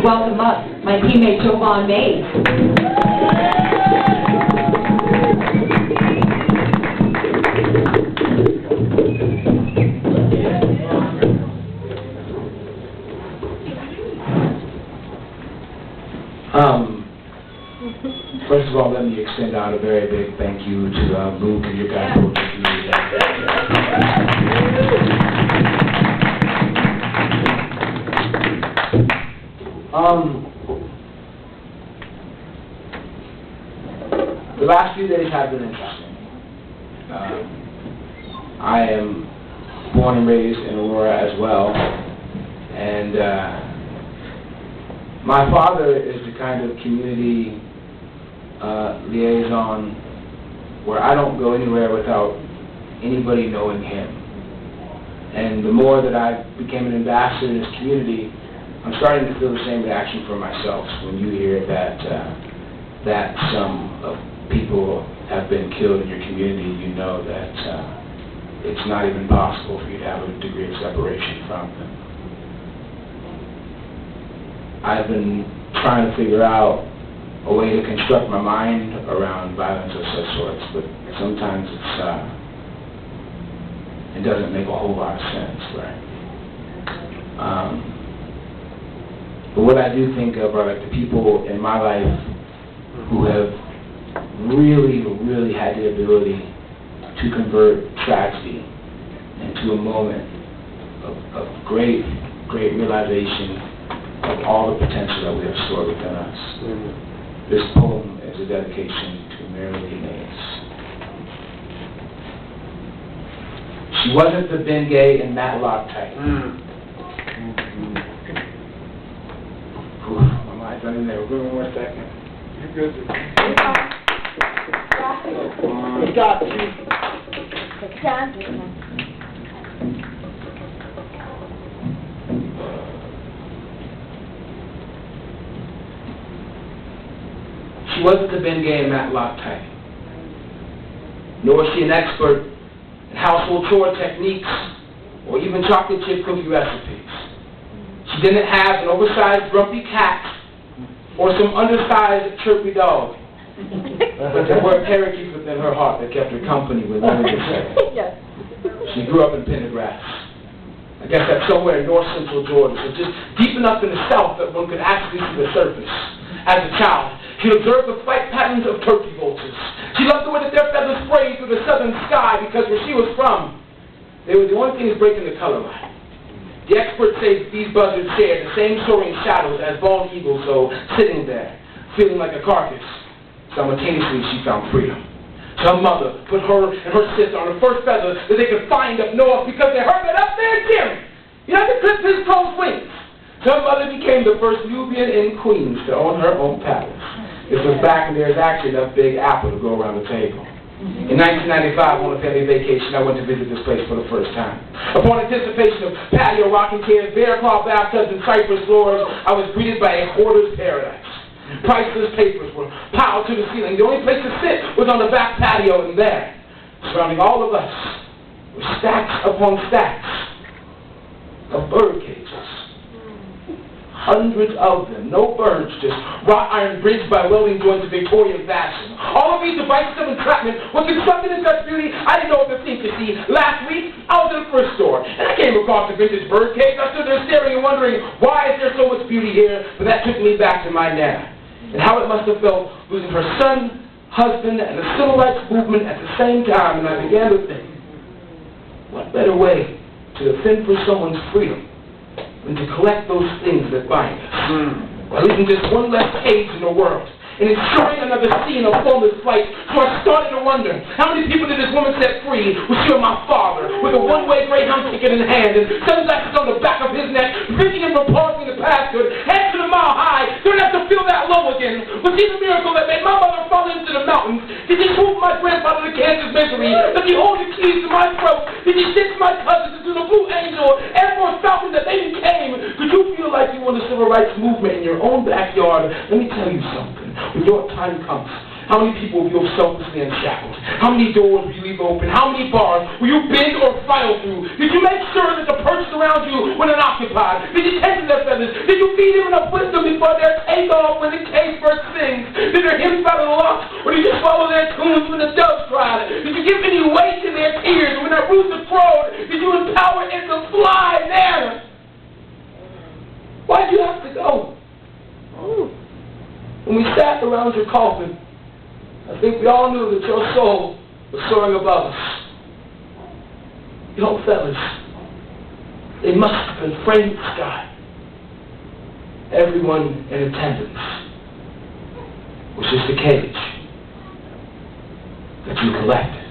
welcome up my teammate Jovan Mays. First of all, let me extend out a very big thank you to Luke and your guys for working with me. The last few days have been interesting. I am born and raised in Aurora as well, and my father is the kind of community liaison where I don't go anywhere without anybody knowing him. And the more that I became an ambassador in this community, I'm starting to feel the same reaction for myself when you hear that some of people have been killed in your community. You know that it's not even possible for you to have a degree of separation from them. I've been trying to figure out a way to construct my mind around violence of such sorts, but sometimes it doesn't make a whole lot of sense, right? But what I do think of are like the people in my life who have really, really had the ability to convert tragedy into a moment of great, great realization of all the potential that we have stored within us. This poem is a dedication to Marilyn Mays. She wasn't the Bengay and Matlock type. My mind's not in there. We'll go one more second. You're good. We got you. She wasn't the Bengay and Matlock type, nor is she an expert in household chore techniques or even chocolate chip cookie recipes. She didn't have an oversized grumpy cat or some undersized chirpy dog, but there were parakeets within her heart that kept her company when none was said. She grew up in Pendergrass. I guess that's somewhere in north central Georgia, so just deep enough in the south that one could actually see the surface. As a child, she observed the flight patterns of turkey vultures. She loved the way that their feathers sprayed through the southern sky because where she was from, they were the only things breaking the color line. The experts say these buzzards shared the same soaring shadows as bald eagles, so sitting there, feeling like a carcass. Simultaneously, she found freedom. Her mother put her and her sister on the first feather that they could find up north because they heard that up there, Jim, you have to clip his crow's wings. Her mother became the first Nubian in Queens to own her own palace. This was back when there was actually enough big apple to go around the table. In 1995, on a family vacation, I went to visit this place for the first time. Upon anticipation of patio rocking chairs, bear claw bathtubs, and cypress floors, I was greeted by a hoarder's paradise. Priceless papers were piled to the ceiling. The only place to sit was on the back patio, and there, surrounding all of us, were stacks upon stacks of bird cages. Hundreds of them, no birds, just wrought iron bridged by welding joints of Victorian fashion. All of these devices of entrapment were constructed in such beauty I didn't know what to think. You see, last week I was in a thrift store and I came across a vintage bird cage. I stood there staring and wondering, why is there so much beauty here? But that took me back to my Nana and how it must have felt losing her son, husband, and the civil rights movement at the same time. And I began to think, what better way to defend for someone's freedom than to collect those things that bind us, while leaving just one less cage in the world, and ensuring another scene of formless flight. So I started to wonder, how many people did this woman set free with you and my father, with a one-way Greyhound ticket in hand, and sunglasses on the back of his neck, preventing him from pausing the password, head to the mile high, don't have to feel that low again. Was he the miracle that made my mother fall into the mountains? Did he swoop my grandfather to Kansas misery? Did he hold the keys to my throat? Did he stitch my cousins into the Blue Angel, Air Force Falcon that they became? Could you feel like you won the civil rights movement in your own backyard? Let me tell you something. When your time comes, How many people were you selflessly unshackled? How many doors will you leave open? How many bars will you bend or file through? Did you make sure that the persons around you were unoccupied? Did you tend to their feathers? Did you feed them enough wisdom before their takeoff when the cage first sings? Did their hymns out of the lungs? Or did you swallow their tunes when the doves cried? Did you give any weight to their tears when their roots were thrown? Did you empower it to fly there? Why'd you have to go? When we sat around your coffin, I think we all knew that your soul was soaring above us. Young fellas, they must have been framed in the sky. Everyone in attendance was just a cage that you collected.